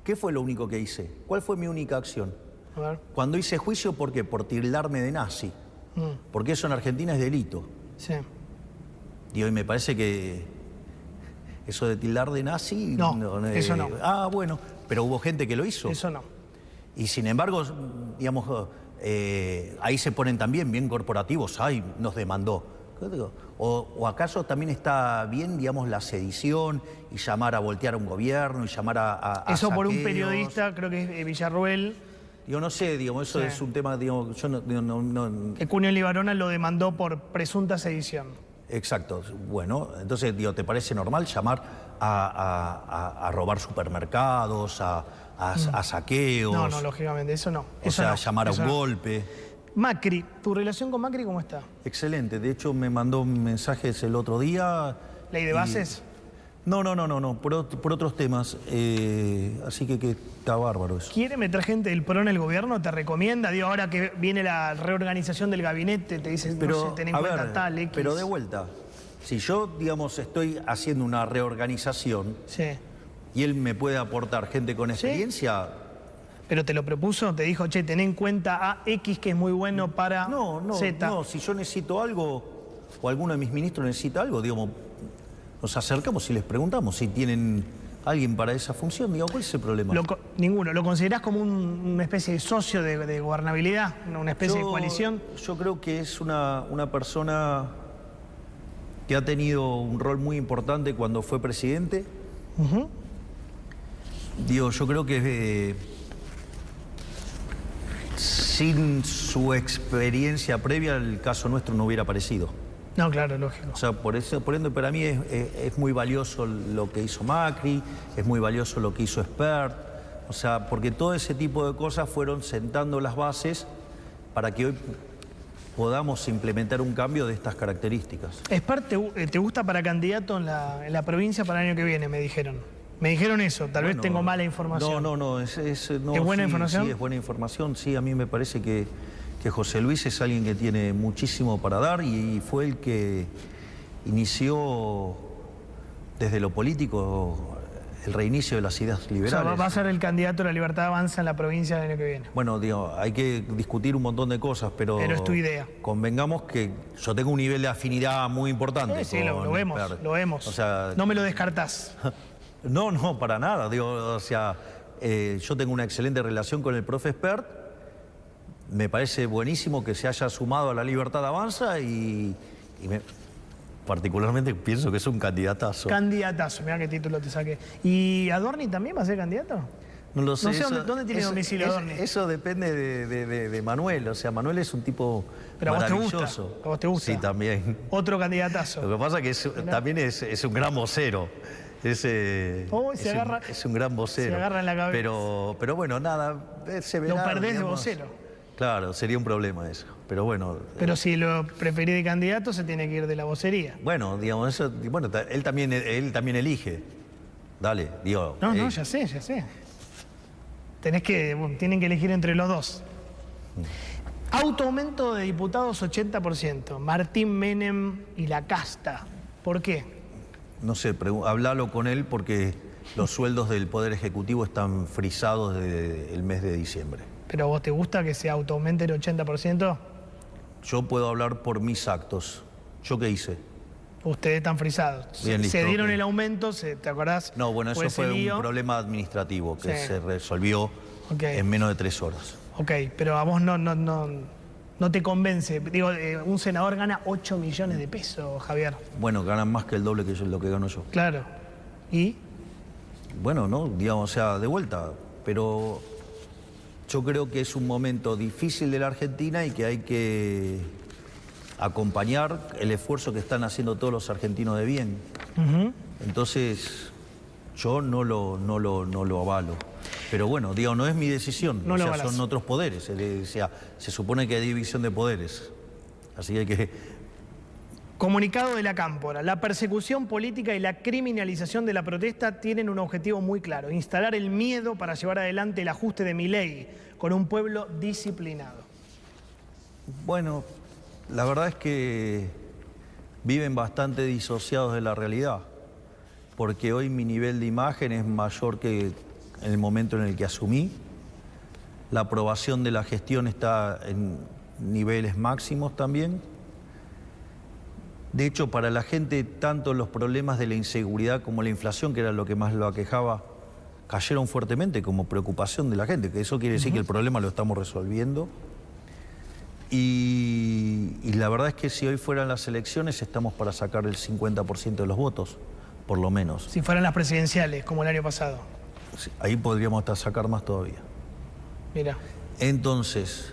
¿qué fue lo único que hice? ¿Cuál fue mi única acción? A ver. Cuando hice juicio, ¿por qué? Por tildarme de nazi. Porque eso en Argentina es delito. Sí. Y hoy me parece que eso de tildar de nazi... No, eso no. Ah, bueno, pero hubo gente que lo hizo. Eso no. Y sin embargo, digamos, ahí se ponen también bien corporativos. Ay, nos demandó. ¿O acaso también está bien, digamos, la sedición y llamar a voltear a un gobierno y llamar a eso saqueos? por un periodista, creo que es Villarroel. Yo no sé, digamos, eso es un tema, digamos, yo no... Que Cuneo Libarona lo demandó por presunta sedición. Exacto. Bueno, entonces, digo, ¿te parece normal llamar a robar supermercados, a saqueos? No, lógicamente, eso no. O sea, llamar a un golpe. Macri, ¿tu relación con Macri cómo está? Excelente. De hecho, me mandó mensajes el otro día. ¿Ley de bases? No, por otros temas. Así que está bárbaro eso. ¿Quiere meter gente del PRO en el gobierno? ¿Te recomienda? Digo, ahora que viene la reorganización del gabinete, te dice, no sé, ten en cuenta tal, X. Pero de vuelta, si yo, digamos, estoy haciendo una reorganización Sí. y él me puede aportar gente con experiencia... ¿Pero te lo propuso? ¿Te dijo, che, ten en cuenta a X que es muy bueno para Z? No, si yo necesito algo o alguno de mis ministros necesita algo, digamos, nos acercamos y les preguntamos si tienen alguien para esa función. Digamos, ¿cuál es el problema? Ninguno. ¿Lo considerás como una especie de socio de gobernabilidad? ¿Una especie de coalición? Yo creo que es una persona que ha tenido un rol muy importante cuando fue presidente. Digo, yo creo que sin su experiencia previa el caso nuestro no hubiera aparecido. No, claro, lógico. O sea, por ende, para mí es muy valioso lo que hizo Macri, es muy valioso lo que hizo Espert, o sea, porque todo ese tipo de cosas fueron sentando las bases para que hoy podamos implementar un cambio de estas características. Espert, ¿te gusta para candidato en la provincia para el año que viene? Me dijeron. Me dijeron eso, tal vez tengo mala información. No, ¿Es buena información? Sí, es buena información, sí, a mí me parece que José Luis es alguien que tiene muchísimo para dar y fue el que inició desde lo político el reinicio de las ideas liberales. O sea, va a ser el candidato de la Libertad Avanza en la provincia del año que viene. Bueno, digo, hay que discutir un montón de cosas, pero es tu idea. Convengamos que yo tengo un nivel de afinidad muy importante. Sí, lo vemos. O sea, no me lo descartás. No, para nada. Digo, o sea, yo tengo una excelente relación con el profe Espert. Me parece buenísimo que se haya sumado a la Libertad Avanza y particularmente pienso que es un candidatazo. Candidatazo, mirá qué título te saqué. ¿Y Adorni también va a ser candidato? No lo sé. No sé dónde tiene domicilio Adorni. Eso depende de Manuel. O sea, Manuel es un tipo maravilloso. ¿A vos te gusta? Sí, también. Otro candidatazo. Lo que pasa es que también es un gran vocero. Es un gran vocero. Se agarra en la cabeza. Pero bueno, nada, se verá. Lo perdés de vocero. Claro, sería un problema eso. Pero bueno. Pero si lo preferís de candidato, se tiene que ir de la vocería. Bueno, digamos, eso. Bueno, él también elige. Dale, digo. No, ya sé. Tienen que elegir entre los dos. Autoaumento de diputados 80%. Martín Menem y la casta. ¿Por qué? No sé, hablalo con él porque los sueldos del Poder Ejecutivo están frisados desde el mes de diciembre. ¿Pero a vos te gusta que se autoaumente el 80%? Yo puedo hablar por mis actos. ¿Yo qué hice? Ustedes están frisados. Bien, listo, se dieron el aumento, ¿te acordás? No, bueno, eso fue un problema administrativo que se resolvió en menos de 3 horas. Ok, pero a vos no te convence. Digo, un senador gana 8 millones de pesos, Javier. Bueno, ganan más que el doble que lo que gano yo. Claro. ¿Y? Bueno, no, digamos, o sea, de vuelta. Pero yo creo que es un momento difícil de la Argentina y que hay que acompañar el esfuerzo que están haciendo todos los argentinos de bien. Entonces, yo no lo avalo. Pero bueno, digo, no es mi decisión, son otros poderes. Se supone que hay división de poderes. Así que hay que... Comunicado de la Cámpora. La persecución política y la criminalización de la protesta tienen un objetivo muy claro: instalar el miedo para llevar adelante el ajuste de Milei con un pueblo disciplinado. Bueno, la verdad es que viven bastante disociados de la realidad, porque hoy mi nivel de imagen es mayor que en el momento en el que asumí. La aprobación de la gestión está en niveles máximos también. De hecho, para la gente, tanto los problemas de la inseguridad como la inflación, que era lo que más lo aquejaba, cayeron fuertemente como preocupación de la gente, que eso quiere decir que el problema lo estamos resolviendo. Y la verdad es que si hoy fueran las elecciones, estamos para sacar el 50% de los votos, por lo menos. Si fueran las presidenciales, como el año pasado. Sí, ahí podríamos hasta sacar más todavía. Mira. Entonces,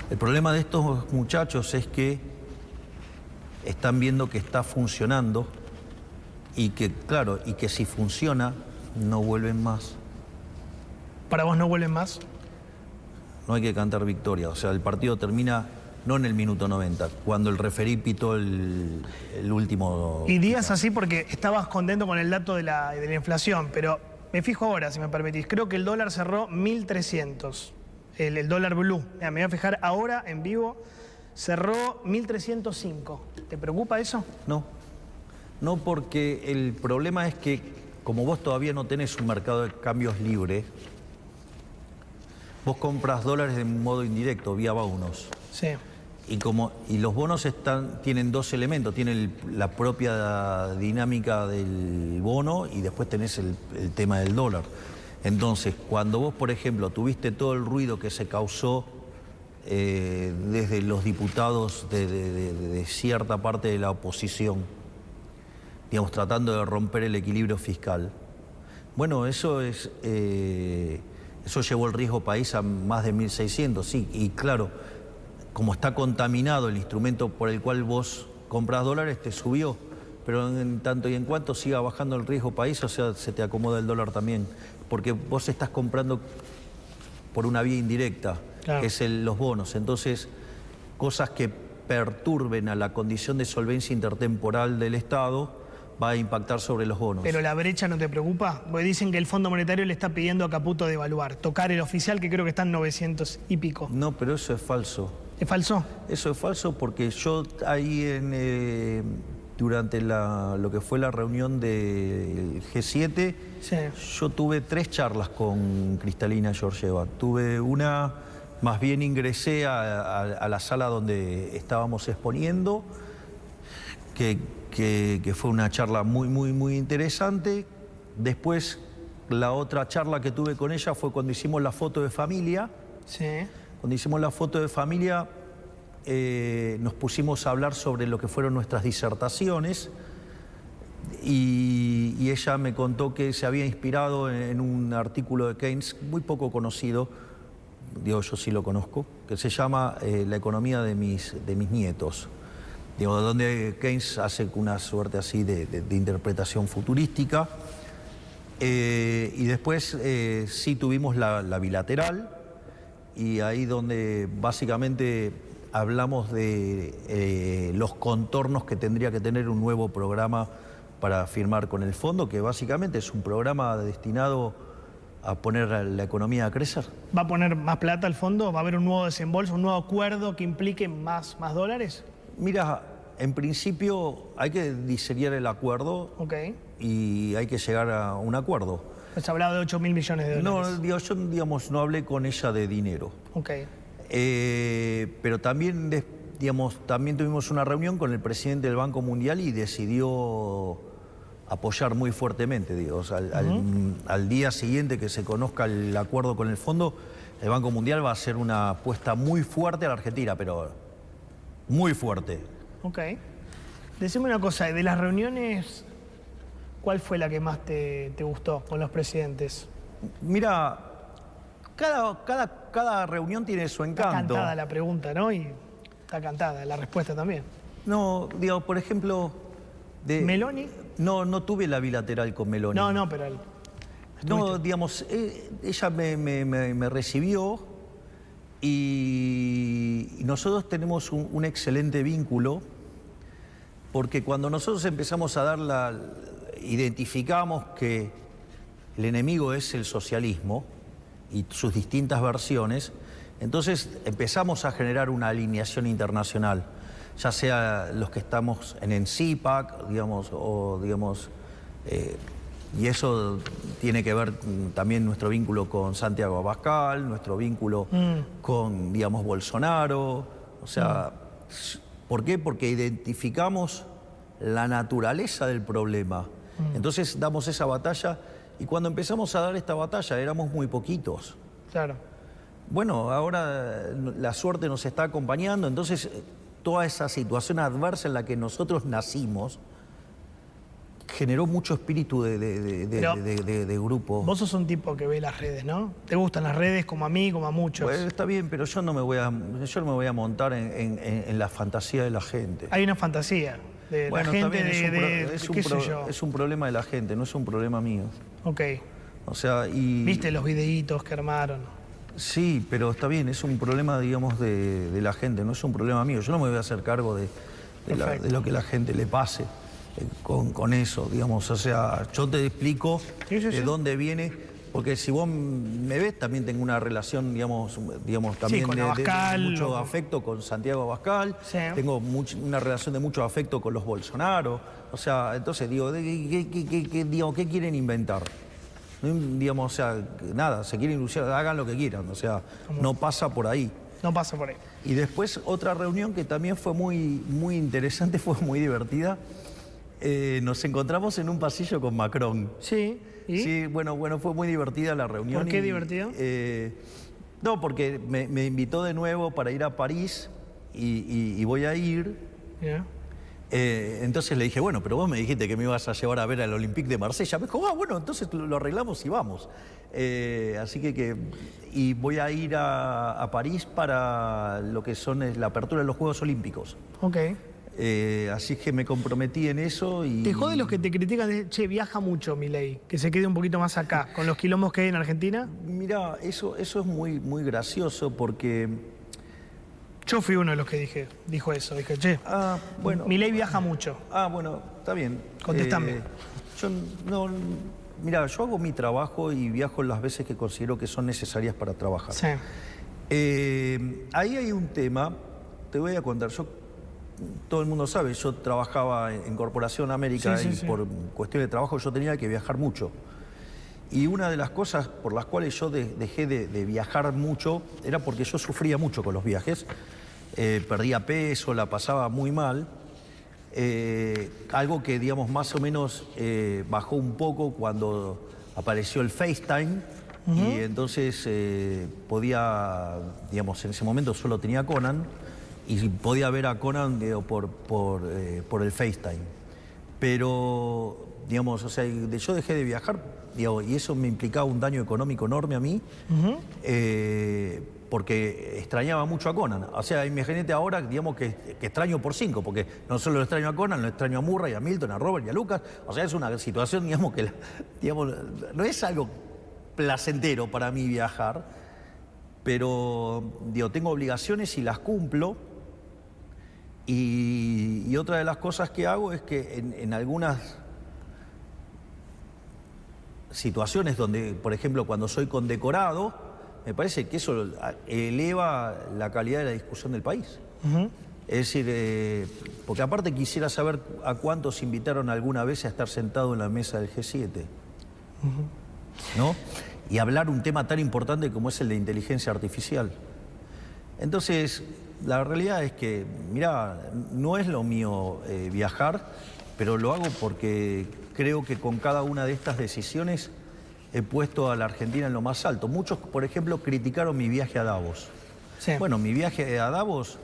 el problema de estos muchachos es que están viendo que está funcionando y que, claro, y que si funciona, no vuelven más. ¿Para vos no vuelven más? No hay que cantar victoria. O sea, el partido termina no en el minuto 90, cuando el referí pitó el último... Y días así porque estabas contento con el dato de la inflación, pero me fijo ahora, si me permitís. Creo que el dólar cerró 1.300, el dólar blue. Mira, me voy a fijar ahora en vivo, cerró 1.305. ¿Te preocupa eso? No, no, porque el problema es que como vos todavía no tenés un mercado de cambios libre, vos compras dólares de modo indirecto, vía bonos. Sí. Y los bonos tienen dos elementos. Tienen la propia dinámica del bono y después tenés el tema del dólar. Entonces, cuando vos, por ejemplo, tuviste todo el ruido que se causó desde los diputados de cierta parte de la oposición, digamos, tratando de romper el equilibrio fiscal, bueno, eso llevó el riesgo país a más de 1.600, sí, y claro, como está contaminado el instrumento por el cual vos compras dólares, te subió. Pero en tanto y en cuanto siga bajando el riesgo país, o sea, se te acomoda el dólar también. Porque vos estás comprando por una vía indirecta, claro, que es los bonos. Entonces, cosas que perturben a la condición de solvencia intertemporal del Estado va a impactar sobre los bonos. ¿Pero la brecha no te preocupa? Porque dicen que el Fondo Monetario le está pidiendo a Caputo devaluar, tocar el oficial, que creo que está en 900 y pico. No, pero eso es falso. ¿Es falso? Eso es falso porque yo ahí durante lo que fue la reunión del G7, sí, yo tuve 3 charlas con Kristalina Georgieva. Tuve una, más bien ingresé a la sala donde estábamos exponiendo, que fue una charla muy interesante. Después, la otra charla que tuve con ella fue cuando hicimos la foto de familia. Sí. Cuando hicimos la foto de familia, nos pusimos a hablar sobre lo que fueron nuestras disertaciones y ella me contó que se había inspirado en un artículo de Keynes muy poco conocido, digo, yo sí lo conozco, que se llama La economía de mis nietos, digo, donde Keynes hace una suerte así de interpretación futurística. Y después sí tuvimos la bilateral, y ahí donde básicamente hablamos de los contornos que tendría que tener un nuevo programa para firmar con el fondo, que básicamente es un programa destinado a poner a la economía a crecer. ¿Va a poner más plata al fondo? ¿Va a haber un nuevo desembolso, un nuevo acuerdo que implique más dólares? Mira, en principio hay que diseñar el acuerdo, okay, y hay que llegar a un acuerdo. Se ha hablado de 8.000 millones de dólares. No, yo digamos, no hablé con ella de dinero. Okay. Pero también, digamos, también tuvimos una reunión con el presidente del Banco Mundial y decidió apoyar muy fuertemente, digo. O sea, al día siguiente que se conozca el acuerdo con el fondo, el Banco Mundial va a hacer una apuesta muy fuerte a la Argentina, pero muy fuerte. Ok. Decime una cosa, de las reuniones, ¿cuál fue la que más te gustó con los presidentes? Mira, cada reunión tiene su encanto. Está cantada la pregunta, ¿no? Y está cantada la respuesta también. No, digo, por ejemplo... ¿Meloni? No tuve la bilateral con Meloni. No, pero... No, digamos, ella me recibió y nosotros tenemos un excelente vínculo, porque cuando nosotros empezamos a identificamos que el enemigo es el socialismo y sus distintas versiones, entonces empezamos a generar una alineación internacional, ya sea los que estamos en CIPAC, digamos, y eso tiene que ver también nuestro vínculo con Santiago Abascal, nuestro vínculo con, digamos, Bolsonaro. O sea, ¿por qué? Porque identificamos la naturaleza del problema. Entonces damos esa batalla, y cuando empezamos a dar esta batalla éramos muy poquitos. Claro. Bueno, ahora la suerte nos está acompañando, entonces toda esa situación adversa en la que nosotros nacimos generó mucho espíritu de grupo. Vos sos un tipo que ve las redes, ¿no? Te gustan las redes como a mí, como a muchos. Pues está bien, pero yo no me voy a montar en la fantasía de la gente. Hay una fantasía de la gente, es un problema de la gente, no es un problema mío. Ok. O sea, ¿Viste los videitos que armaron? Sí, pero está bien, es un problema, digamos, de la gente, no es un problema mío. Yo no me voy a hacer cargo de lo que la gente le pase con eso, digamos. O sea, yo te explico de dónde viene, porque si vos me ves, también tengo una relación, digamos también con de mucho o... afecto con Santiago Abascal, tengo una relación de mucho afecto con los Bolsonaro. O sea, entonces digo, ¿qué quieren inventar? Digamos, o sea, nada, se quieren ilusionar, hagan lo que quieran, o sea, no pasa por ahí. No pasa por ahí. Y después otra reunión que también fue muy interesante, fue muy divertida. Nos encontramos en un pasillo con Macron. Sí, ¿y? Sí, bueno, fue muy divertida la reunión. ¿Por qué divertido? No, porque me invitó de nuevo para ir a París y voy a ir. Yeah. Entonces le dije, bueno, pero vos me dijiste que me ibas a llevar a ver al Olympique de Marsella. Me dijo, bueno, entonces lo arreglamos y vamos. Así y voy a ir a París para lo que son la apertura de los Juegos Olímpicos. Ok. Así que me comprometí en eso y... ¿Te jode los que te critican de, che, viaja mucho Milei, que se quede un poquito más acá, con los quilombos que hay en Argentina? Mirá, eso es muy gracioso porque... Yo fui uno de los que dijo eso. Dije, che, bueno, Milei viaja mucho. Bueno, está bien. Contestame. Mirá, yo hago mi trabajo y viajo las veces que considero que son necesarias para trabajar. Sí. Ahí hay un tema, te voy a contar. Todo el mundo sabe, yo trabajaba en Corporación América y por cuestión de trabajo yo tenía que viajar mucho. Y una de las cosas por las cuales yo dejé de viajar mucho era porque yo sufría mucho con los viajes. Perdía peso, la pasaba muy mal. Algo que, digamos, más o menos bajó un poco cuando apareció el FaceTime. Y entonces podía, digamos, en ese momento solo tenía Conan y podía ver a Conan por el FaceTime. Pero, digamos, o sea, yo dejé de viajar, digamos, y eso me implicaba un daño económico enorme a mí, porque extrañaba mucho a Conan. O sea, imagínate ahora, digamos, que extraño por 5, porque no solo lo extraño a Conan, lo extraño a Murray, a Milton, a Robert y a Lucas. O sea, es una situación, digamos, que no es algo placentero para mí viajar, pero, digo, tengo obligaciones y las cumplo. Y otra de las cosas que hago es que en algunas situaciones donde, por ejemplo, cuando soy condecorado, me parece que eso eleva la calidad de la discusión del país. Es decir, porque aparte quisiera saber a cuántos invitaron alguna vez a estar sentado en la mesa del G7, ¿no? Y hablar un tema tan importante como es el de inteligencia artificial. Entonces, la realidad es que, mirá, no es lo mío viajar, pero lo hago porque creo que con cada una de estas decisiones he puesto a la Argentina en lo más alto. Muchos, por ejemplo, criticaron mi viaje a Davos. Sí. Bueno, mi viaje a Davos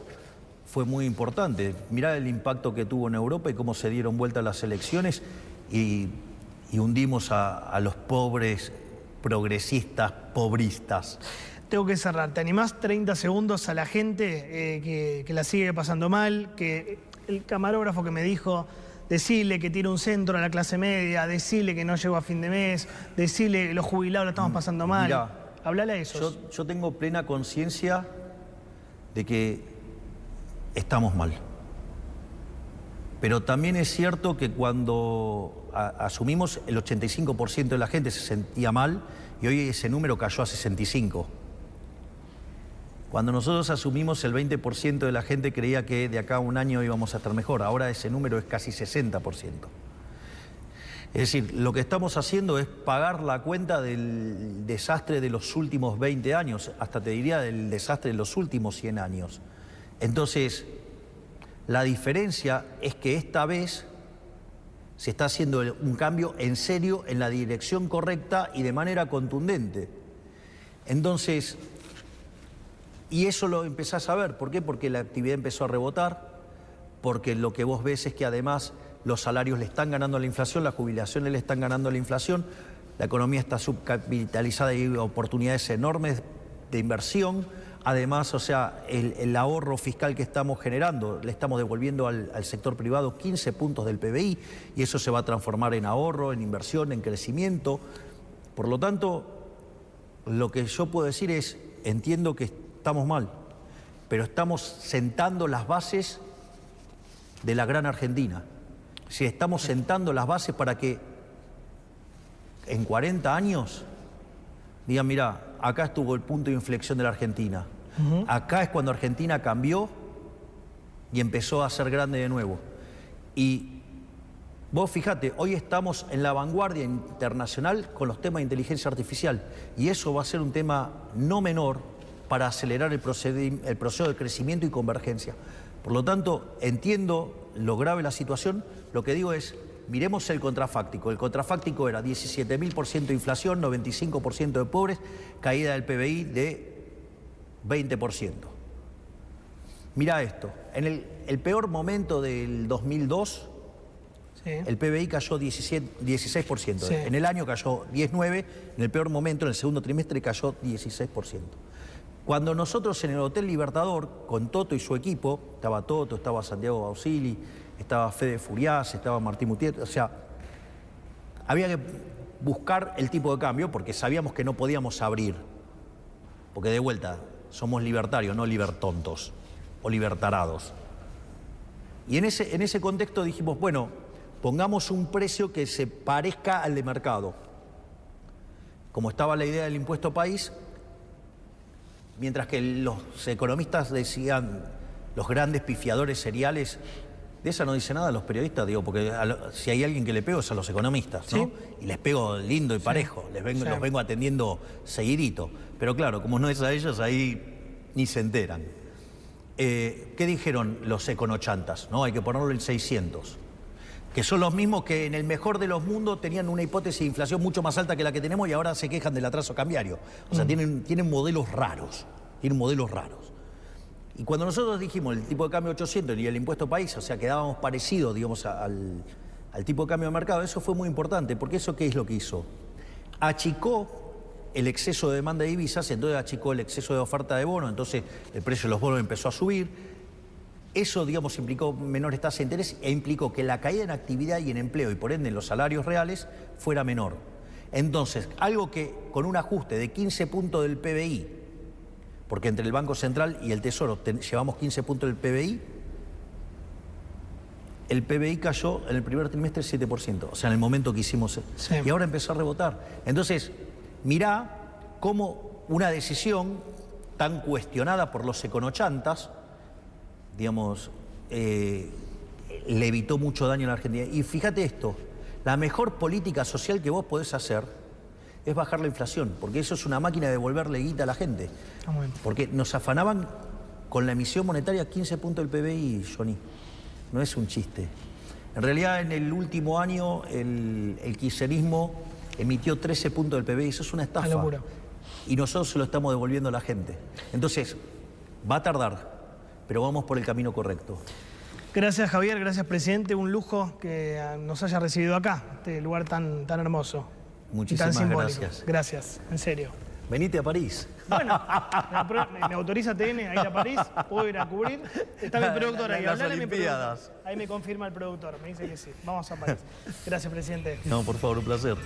fue muy importante. Mirá el impacto que tuvo en Europa y cómo se dieron vuelta las elecciones y hundimos a los pobres progresistas, pobristas. Tengo que cerrar. ¿Te animás 30 segundos a la gente que la sigue pasando mal? Que el camarógrafo que me dijo, decirle que tiene un centro a la clase media, decirle que no llegó a fin de mes, decirle que los jubilados lo estamos pasando mal. Mirá, hablale a esos. Yo tengo plena conciencia de que estamos mal. Pero también es cierto que cuando asumimos, el 85% de la gente se sentía mal y hoy ese número cayó a 65%. Cuando nosotros asumimos, el 20% de la gente creía que de acá a un año íbamos a estar mejor. Ahora ese número es casi 60%. Es decir, lo que estamos haciendo es pagar la cuenta del desastre de los últimos 20 años, hasta te diría del desastre de los últimos 100 años. Entonces, la diferencia es que esta vez se está haciendo un cambio en serio, en la dirección correcta y de manera contundente. Entonces, y eso lo empezás a ver. ¿Por qué? Porque la actividad empezó a rebotar, porque lo que vos ves es que además los salarios le están ganando a la inflación, las jubilaciones le están ganando a la inflación, la economía está subcapitalizada y hay oportunidades enormes de inversión. Además, o sea, el ahorro fiscal que estamos generando, le estamos devolviendo al sector privado 15 puntos del PBI y eso se va a transformar en ahorro, en inversión, en crecimiento. Por lo tanto, lo que yo puedo decir es, entiendo que estamos mal, pero estamos sentando las bases de la gran Argentina. Si estamos sentando las bases para que en 40 años digan, mirá, acá estuvo el punto de inflexión de la Argentina. Acá es cuando Argentina cambió y empezó a ser grande de nuevo. Y vos fíjate, hoy estamos en la vanguardia internacional con los temas de inteligencia artificial y eso va a ser un tema no menor para acelerar el proceso de crecimiento y convergencia. Por lo tanto, entiendo lo grave de la situación, lo que digo es, miremos el contrafáctico. El contrafáctico era 17.000% de inflación, 95% de pobres, caída del PBI de 20%. Mirá esto, en el peor momento del 2002, sí, el PBI cayó 16%. Sí. En el año cayó 19%, en el peor momento, en el segundo trimestre, cayó 16%. Cuando nosotros en el Hotel Libertador, con Toto y su equipo, estaba Toto, estaba Santiago Bausili, estaba Fede Furias, estaba Martín Mutier, o sea, había que buscar el tipo de cambio porque sabíamos que no podíamos abrir. Porque de vuelta, somos libertarios, no libertontos o libertarados. Y en ese contexto dijimos, bueno, pongamos un precio que se parezca al de mercado. Como estaba la idea del impuesto país, mientras que los economistas decían, los grandes pifiadores seriales, de esa no dice nada los periodistas, digo, porque si hay alguien que le pego es a los economistas, ¿no? ¿Sí? Y les pego lindo y parejo, sí, los vengo atendiendo seguidito. Pero claro, como no es a ellos, ahí ni se enteran. ¿Qué dijeron los econochantas? ¿No? Hay que ponerlo en 600. Que son los mismos que en el mejor de los mundos tenían una hipótesis de inflación mucho más alta que la que tenemos y ahora se quejan del atraso cambiario. O sea, tienen modelos raros, Y cuando nosotros dijimos el tipo de cambio 800 y el impuesto país, o sea, quedábamos parecidos, digamos, al tipo de cambio de mercado, eso fue muy importante, porque eso ¿qué es lo que hizo? Achicó el exceso de demanda de divisas, entonces achicó el exceso de oferta de bonos, entonces el precio de los bonos empezó a subir. Eso, digamos, implicó menores tasas de interés e implicó que la caída en actividad y en empleo y por ende en los salarios reales fuera menor. Entonces, algo que con un ajuste de 15 puntos del PBI, porque entre el Banco Central y el Tesoro llevamos 15 puntos del PBI, el PBI cayó en el primer trimestre 7%, o sea, en el momento que hicimos... Sí. Y ahora empezó a rebotar. Entonces, mirá cómo una decisión tan cuestionada por los econochantas, digamos, le evitó mucho daño a la Argentina. Y fíjate esto, la mejor política social que vos podés hacer es bajar la inflación, porque eso es una máquina de devolverle guita a la gente. Porque nos afanaban con la emisión monetaria 15 puntos del PBI, Johnny. No es un chiste. En realidad, en el último año, el kirchnerismo emitió 13 puntos del PBI. Eso es una estafa. Y nosotros se lo estamos devolviendo a la gente. Entonces, va a tardar, pero vamos por el camino correcto. Gracias, Javier. Gracias, presidente. Un lujo que nos haya recibido acá, este lugar tan hermoso. Muchísimas gracias. Gracias, en serio. Venite a París. Bueno, ¿me autoriza TN a ir a París? ¿Puedo ir a cubrir? Está mi productor ahí. Las Olimpiadas. Ahí me confirma el productor, me dice que sí. Vamos a París. Gracias, presidente. No, por favor, un placer.